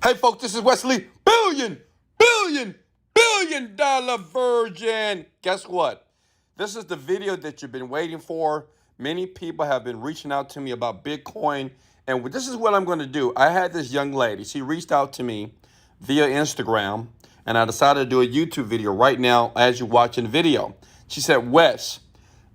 Hey folks, this is Wesley billion dollar virgin. Guess what? This is the video that you've been waiting for. Many people have been reaching out to me about Bitcoin, and this is what I'm going to do. I had this young lady. She reached out to me via Instagram, and I decided to do a YouTube video right now as you're watching the video. She said, Wes,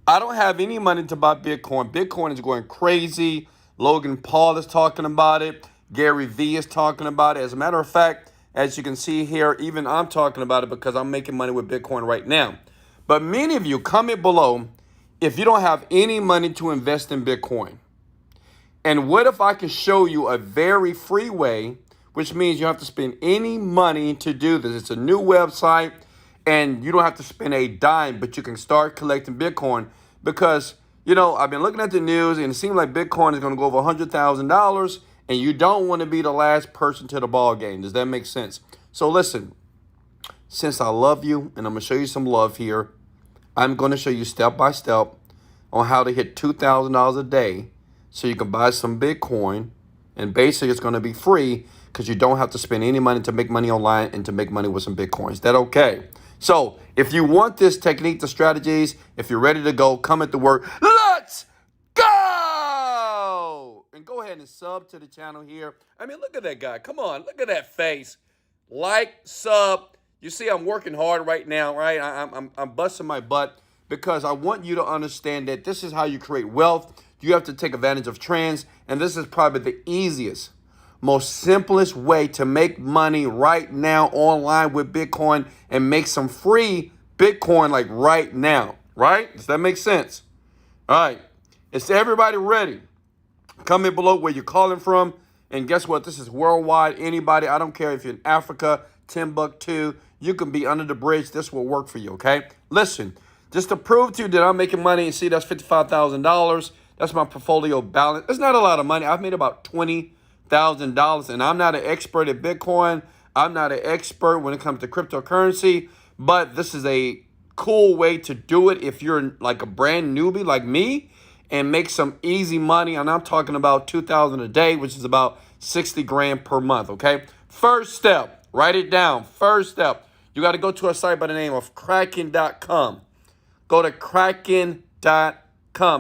I don't have any money to buy Bitcoin. Bitcoin is going crazy. Logan Paul is talking about it. Gary Vee is talking about it. As a matter of fact, as you can see here, even I'm talking about it because I'm making money with Bitcoin right now. But many of you, comment below if you don't have any money to invest in Bitcoin. And what if I can show you a very free way, which means you don't have to spend any money to do this. It's a new website, and you don't have to spend a dime, but you can start collecting Bitcoin because, I've been looking at the news, and it seems like Bitcoin is going to go over $100,000, and you don't want to be the last person to the ball game. Does that make sense? So listen, since I love you, and I'm going to show you some love here, I'm going to show you step by step on how to hit $2,000 a day so you can buy some Bitcoin, and basically it's going to be free because you don't have to spend any money to make money online and to make money with some Bitcoin. Is that okay? So if you want this technique, the strategies, if you're ready to go, comment the word, let's go! And go ahead and sub to the channel here. I mean, look at that guy. Come on, look at that face. Like, sub. You see, I'm working hard right now, right? I'm busting my butt because I want you to understand that this is how you create wealth. You have to take advantage of trends, and this is probably the easiest, most simplest way to make money right now online with Bitcoin and make some free Bitcoin like right now, right? Does that make sense? All right. Is everybody ready? Comment below where you're calling from. And guess what? This is worldwide. Anybody, I don't care if you're in Africa, Timbuktu, you can be under the bridge. This will work for you, okay? Listen, just to prove to you that I'm making money, and see, that's $55,000. That's my portfolio balance. It's not a lot of money. I've made about $20,000, and I'm not an expert at Bitcoin. I'm not an expert when it comes to cryptocurrency, but this is a cool way to do it if you're like a brand newbie like me and make some easy money. And I'm talking about $2,000 a day, which is about 60 grand per month, okay? First step, write it down. First step, you got to go to a site by the name of Kraken.com. Go to Kraken.com.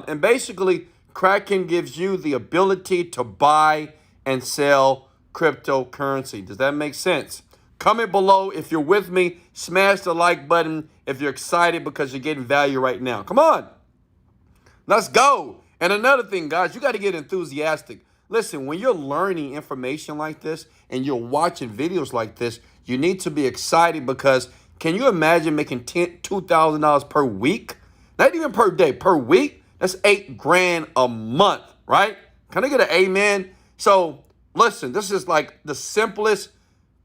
And basically, Kraken gives you the ability to buy and sell cryptocurrency. Does that make sense? Comment below if you're with me. Smash the like button if you're excited because you're getting value right now. Come on. Let's go. And another thing, guys, you got to get enthusiastic. Listen, when you're learning information like this and you're watching videos like this, you need to be excited because can you imagine making $2,000 per week? Not even per day, per week. That's 8 grand a month, right? Can I get an amen? So listen, this is like the simplest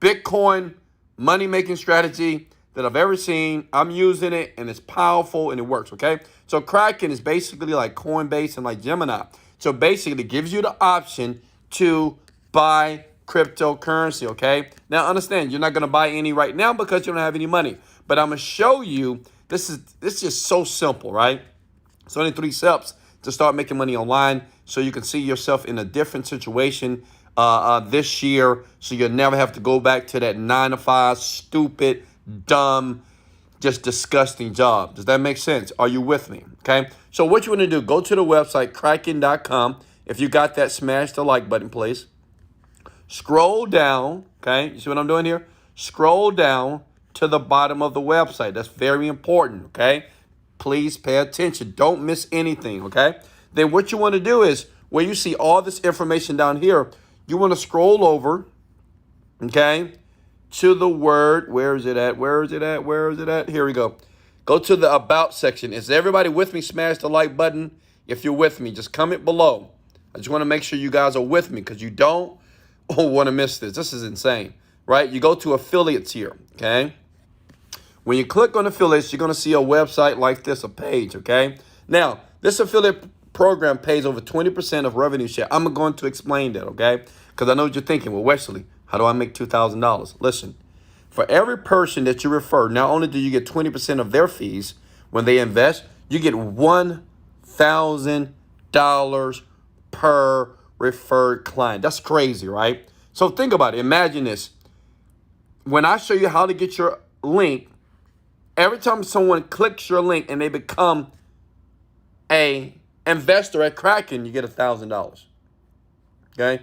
Bitcoin money-making strategy that I've ever seen. I'm using it, and it's powerful, and it works, okay? So Kraken is basically like Coinbase and like Gemini. So basically, it gives you the option to buy cryptocurrency, okay? Now, understand, you're not going to buy any right now because you don't have any money. But I'm going to show you, this is just so simple, right? It's only 3 steps to start making money online so you can see yourself in a different situation this year so you'll never have to go back to that 9-to-5 stupid, dumb, just disgusting job. Does that make sense? Are you with me? Okay. So what you want to do, go to the website, Kraken.com. If you got that, smash the like button, please. Scroll down. Okay. You see what I'm doing here? Scroll down to the bottom of the website. That's very important. Okay. Please pay attention. Don't miss anything. Okay. Then what you want to do is where you see all this information down here, you want to scroll over. Okay. To the word, where is it at? Where is it at? Where is it at? Here we go. Go to the About section. Is everybody with me? Smash the like button. If you're with me, just comment below. I just want to make sure you guys are with me because you don't want to miss this. This is insane, right? You go to affiliates here, okay? When you click on affiliates, you're going to see a website like this, a page, okay? Now, this affiliate program pays over 20% of revenue share. I'm going to explain that, okay? Because I know what you're thinking. Well, Wesley, how do I make $2,000? Listen, for every person that you refer, not only do you get 20% of their fees when they invest, you get $1,000 per referred client. That's crazy, right? So think about it. Imagine this. When I show you how to get your link, every time someone clicks your link and they become a investor at Kraken, you get $1,000. Okay?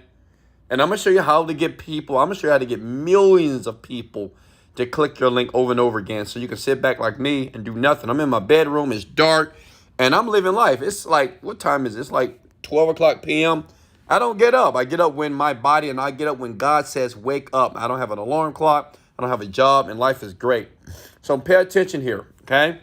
And I'm going to show you how to get people. I'm going to show you how to get millions of people to click your link over and over again so you can sit back like me and do nothing. I'm in my bedroom. It's dark. And I'm living life. It's like, what time is it? It's like 12 o'clock p.m. I don't get up. I get up when my body, and I get up when God says wake up. I don't have an alarm clock. I don't have a job, and life is great. So pay attention here, okay?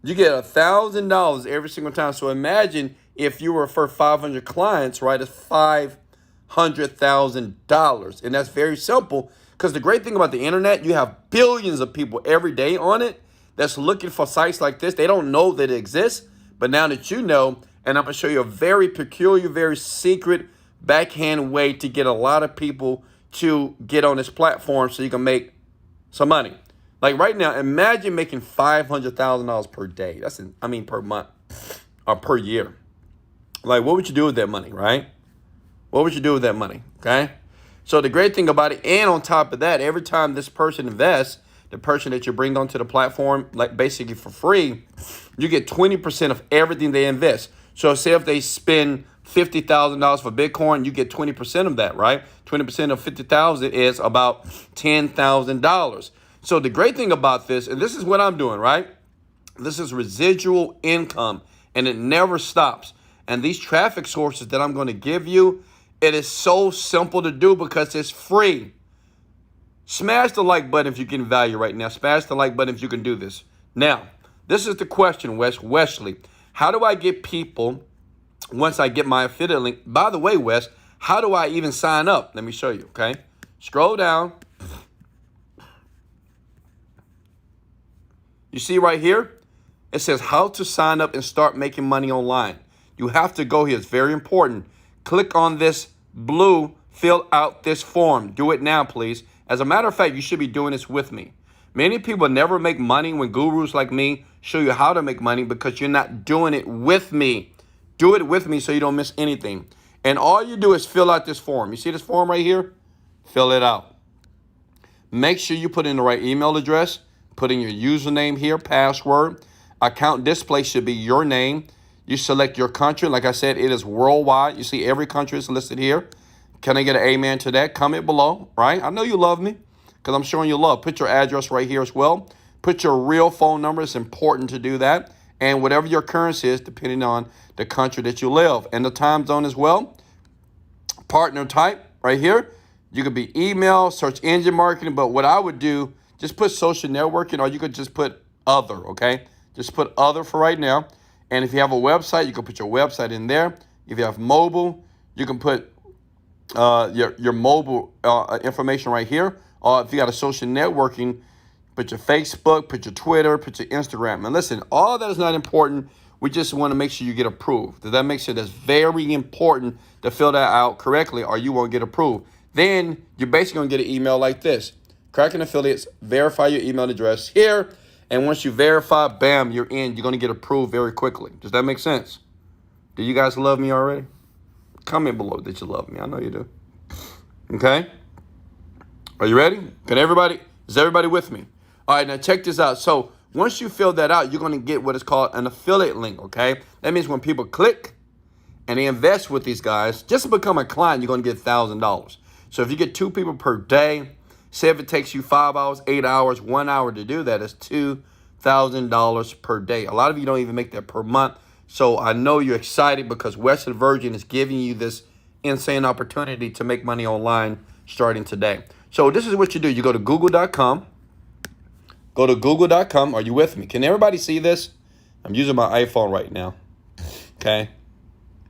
You get $1,000 every single time. So imagine if you refer 500 clients, right? It's $500,000. And that's very simple, because the great thing about the internet, you have billions of people every day on it that's looking for sites like this. They don't know that it exists, but now that you know, and I'm going to show you a very peculiar, very secret backhand way to get a lot of people to get on this platform so you can make some money. Like right now, imagine making $500,000 per day. Per month or per year. Like, what would you do with that money, right? What would you do with that money, okay? So the great thing about it, and on top of that, every time this person invests, the person that you bring onto the platform, like basically for free, you get 20% of everything they invest. So say if they spend $50,000 for Bitcoin, you get 20% of that, right? 20% of 50,000 is about $10,000. So the great thing about this, and this is what I'm doing, right? This is residual income, and it never stops. And these traffic sources that I'm going to give you, it is so simple to do because it's free. Smash the like button if you get value right now. Smash the like button if you can do this. Now, this is the question, Wesley. How do I get people once I get my affiliate link? By the way, Wes, how do I even sign up? Let me show you, okay? Scroll down. You see right here? It says how to sign up and start making money online. You have to go here. It's very important. Click on this blue, fill out this form. Do it now, please. As a matter of fact, you should be doing this with me. Many people never make money when gurus like me show you how to make money because you're not doing it with me. Do it with me so you don't miss anything. And all you do is fill out this form. You see this form right here? Fill it out. Make sure you put in the right email address. Put in your username here, password. Account display should be your name. You select your country. Like I said, it is worldwide. You see every country is listed here. Can I get an amen to that? Comment below, right? I know you love me because I'm showing you love. Put your address right here as well. Put your real phone number. It's important to do that. And whatever your currency is, depending on the country that you live. And the time zone as well. Partner type right here. You could be email, search engine marketing. But what I would do, just put social networking, or you could just put other, okay? Just put other for right now. And if you have a website, you can put your website in there. If you have mobile, you can put your mobile information right here. Or if you got a social networking, put your Facebook, put your Twitter, put your Instagram. And listen, all that is not important. We just want to make sure you get approved. Does that make sense? That's very important to fill that out correctly or you won't get approved. Then you're basically going to get an email like this. Kraken Affiliates, verify your email address here. And once you verify, bam, you're in. You're going to get approved very quickly. Does that make sense? Do you guys love me already? Comment below that you love me. I know you do. Okay? Are you ready? Is everybody with me? All right, now check this out. So once you fill that out, you're going to get what is called an affiliate link, okay? That means when people click and they invest with these guys, just to become a client, you're going to get $1,000. So if you get 2 people per day, say if it takes you 5 hours, 8 hours, 1 hour to do that, it's $2,000 per day. A lot of you don't even make that per month. So I know you're excited because Wesley Virgin is giving you this insane opportunity to make money online starting today. So this is what you do. You go to goooo.com. Go to goooo.com. Are you with me? Can everybody see this? I'm using my iPhone right now. Okay.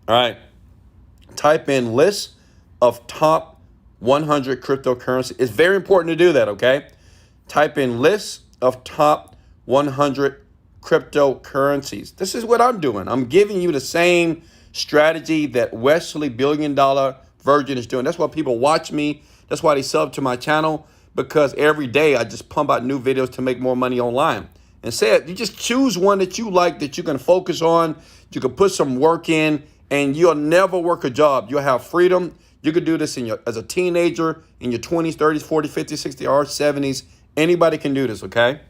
All right. Type in list of top 100 cryptocurrency. It's very important to do that, okay? Type in list of top 100 cryptocurrencies. This is what I'm doing. I'm giving you the same strategy that Wesley $1 billion Virgin is doing. That's why people watch me. That's why they sub to my channel, because every day I just pump out new videos to make more money online. And say it, you just choose one that you like, that you can focus on. You can put some work in, and you'll never work a job. You'll have freedom. You could do this as a teenager, in your 20s, 30s, 40s, 50s, 60s, or 70s. Anybody can do this, okay?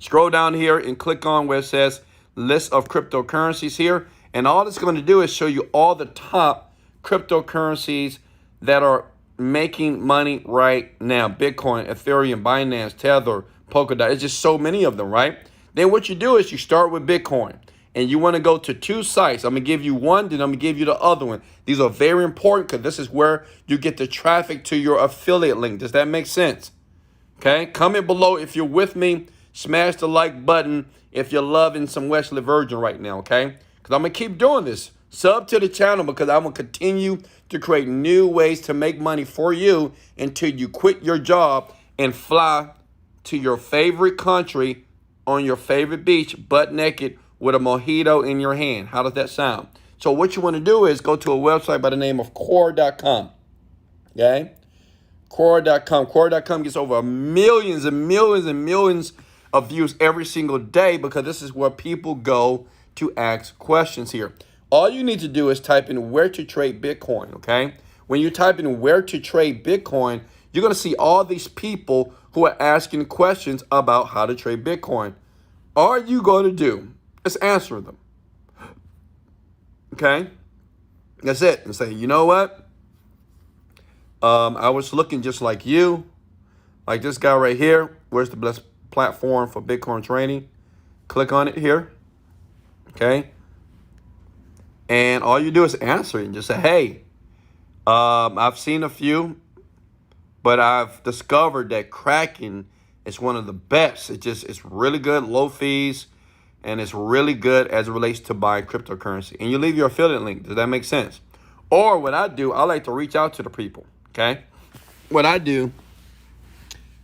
Scroll down here and click on where it says list of cryptocurrencies here. And all it's going to do is show you all the top cryptocurrencies that are making money right now. Bitcoin, Ethereum, Binance, Tether, Polkadot. It's just so many of them, right? Then what you do is you start with Bitcoin. And you want to go to 2 sites. I'm going to give you one, then I'm going to give you the other one. These are very important because this is where you get the traffic to your affiliate link. Does that make sense? Okay, comment below if you're with me. Smash the like button if you're loving some Wesley Virgin right now, okay? Because I'm going to keep doing this. Sub to the channel because I'm going to continue to create new ways to make money for you until you quit your job and fly to your favorite country on your favorite beach, butt naked, with a mojito in your hand. How does that sound? So what you want to do is go to a website by the name of Quora.com. Okay? Quora.com. Quora.com gets over millions and millions and millions of views every single day because this is where people go to ask questions here. All you need to do is type in where to trade Bitcoin, okay? When you type in where to trade Bitcoin, you're going to see all these people who are asking questions about how to trade Bitcoin. All you going to do is answer them. Okay? That's it. And say, you know what? I was looking just like you. Like this guy right here. Where's the best platform for Bitcoin trading? Click on it here. Okay? And all you do is answer it and just say, hey, I've seen a few, but I've discovered that Kraken is one of the best. It's really good, low fees. And it's really good as it relates to buying cryptocurrency. And you leave your affiliate link. Does that make sense? Or what I do, I like to reach out to the people, okay? What I do,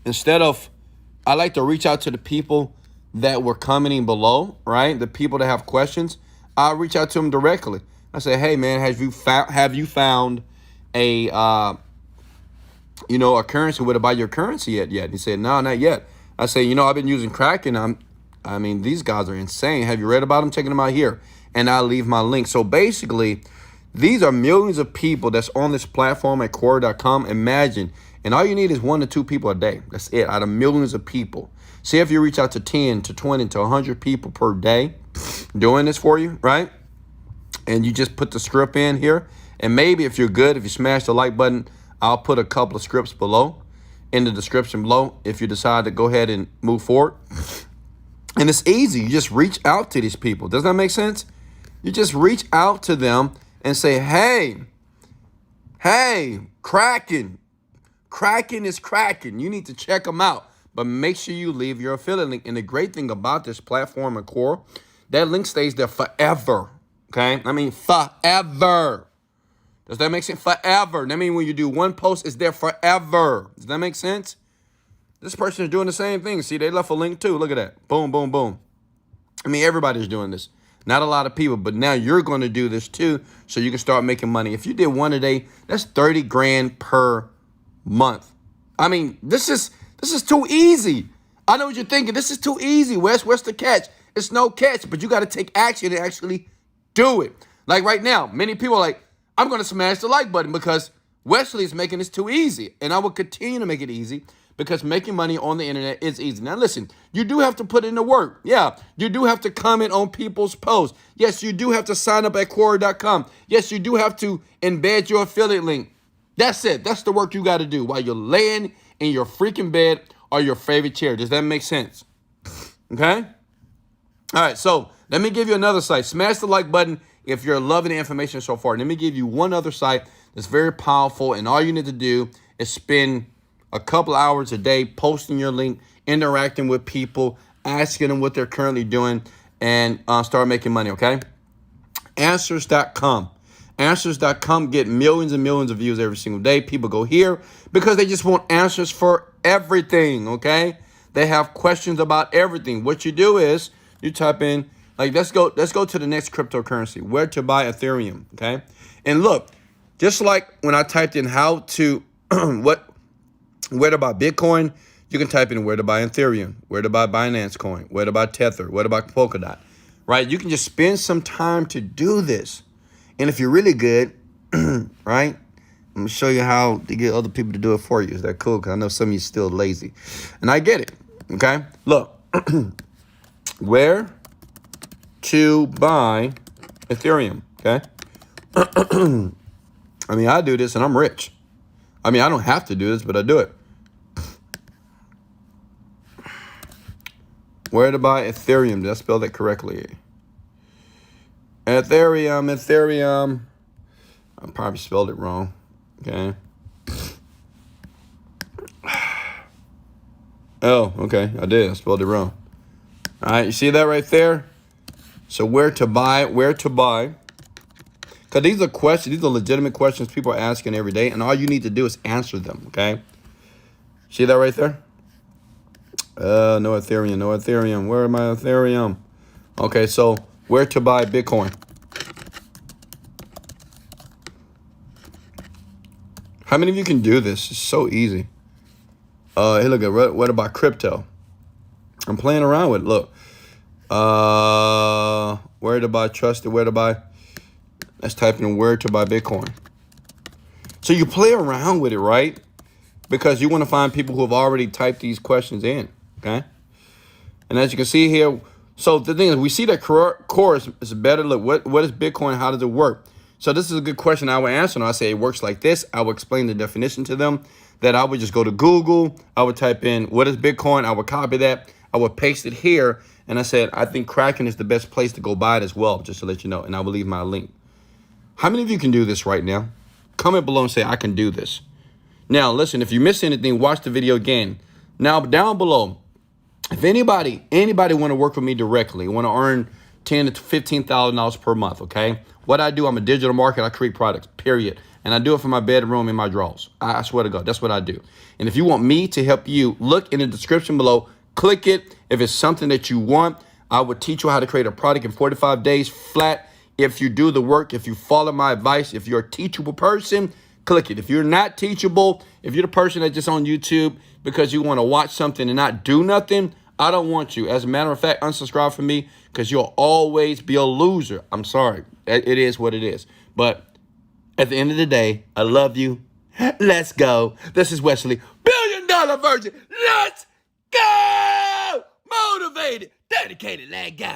I like to reach out to the people that were commenting below, right? The people that have questions. I reach out to them directly. I say, hey, man, have you found a, a currency where to buy your currency yet? He said, no, not yet. I say, I've been using Kraken. These guys are insane. Have you read about them? Checking them out here. And I'll leave my link. So basically, these are millions of people that's on this platform at Quora.com. Imagine. And all you need is 1 to 2 people a day. That's it. Out of millions of people. See if you reach out to 10 to 20 to 100 people per day doing this for you, right? And you just put the script in here. And maybe if you're good, if you smash the like button, I'll put a couple of scripts below in the description below if you decide to go ahead and move forward. And it's easy. You just reach out to these people. Does that make sense? You just reach out to them and say, hey, Kraken. Kraken is cracking. You need to check them out. But make sure you leave your affiliate link. And the great thing about this platform and Quora, that link stays there forever. Okay? Forever. Does that make sense? Forever. That means when you do one post, it's there forever. Does that make sense? This person is doing the same thing. See, they left a link too. Look at that. Boom, boom, boom. Everybody's doing this. Not a lot of people, but now you're going to do this too so you can start making money. If you did one a day, that's 30 grand per month. This is too easy. I know what you're thinking. This is too easy, Wes. What's the catch? It's no catch, but you got to take action and actually do it. Like right now, many people are like, I'm going to smash the like button because Wesley is making this too easy. And I will continue to make it easy. Because making money on the internet is easy. Now, listen, you do have to put in the work. Yeah, you do have to comment on people's posts. Yes, you do have to sign up at Quora.com. Yes, you do have to embed your affiliate link. That's it. That's the work you got to do while you're laying in your freaking bed or your favorite chair. Does that make sense? Okay? All right, so let me give you another site. Smash the like button if you're loving the information so far. Let me give you one other site that's very powerful, and all you need to do is spend a couple hours a day posting your link, interacting with people, asking them what they're currently doing, and start making money, okay? Answers.com. Answers.com get millions and millions of views every single day. People go here because they just want answers for everything, okay? They have questions about everything. What you do is you type in, like, let's go to the next cryptocurrency, where to buy Ethereum, okay? And look, just like when I typed in how to, where to buy Bitcoin, you can type in where to buy Ethereum, where to buy Binance Coin, where to buy Tether, where to buy Polkadot, right? You can just spend some time to do this. And if you're really good, right, I'm going to show you how to get other people to do it for you. Is that cool? Because I know some of you still lazy. And I get it. Okay? Look. Where to buy Ethereum. Okay? I mean, I do this and I'm rich. I mean, I don't have to do this, but I do it. Where to buy Ethereum? Did I spell that correctly? Ethereum. I probably spelled it wrong. Okay. Oh, okay. I did. I spelled it wrong. All right. You see that right there? So where to buy? Because these are questions. These are legitimate questions people are asking every day. And all you need to do is answer them. Okay. See that right there? No Ethereum. Where am I? Ethereum. Okay. So where to buy Bitcoin? How many of you can do this? It's so easy. Hey, look at what about crypto? I'm playing around with it. Look. Where to buy trusted? Where to buy? Let's type in where to buy Bitcoin. So you play around with it, right? Because you want to find people who have already typed these questions in. Okay. And as you can see here, so the thing is, we see that course is better. Look, what is Bitcoin? How does it work? So this is a good question I would answer. And I say it works like this. I would explain the definition to them. That I would just go to Google. I would type in what is Bitcoin. I would copy that. I would paste it here. And I said, I think Kraken is the best place to go buy it as well, just to let you know. And I will leave my link. How many of you can do this right now? Comment below and say, I can do this. Now, listen, if you miss anything, watch the video again. Now, down below, if anybody want to work with me directly, want to earn $10,000 to $15,000 per month, okay? What I do, I'm a digital marketer. I create products, period. And I do it from my bedroom in my drawers. I swear to God, that's what I do. And if you want me to help you, look in the description below. Click it. If it's something that you want, I would teach you how to create a product in 45 days flat. If you do the work, if you follow my advice, if you're a teachable person, click it. If you're not teachable, if you're the person that's just on YouTube because you want to watch something and not do nothing, I don't want you. As a matter of fact, unsubscribe from me because you'll always be a loser. I'm sorry. It is what it is. But at the end of the day, I love you. Let's go. This is Wesley, $1 billion virgin. Let's go. Motivated, dedicated, let go.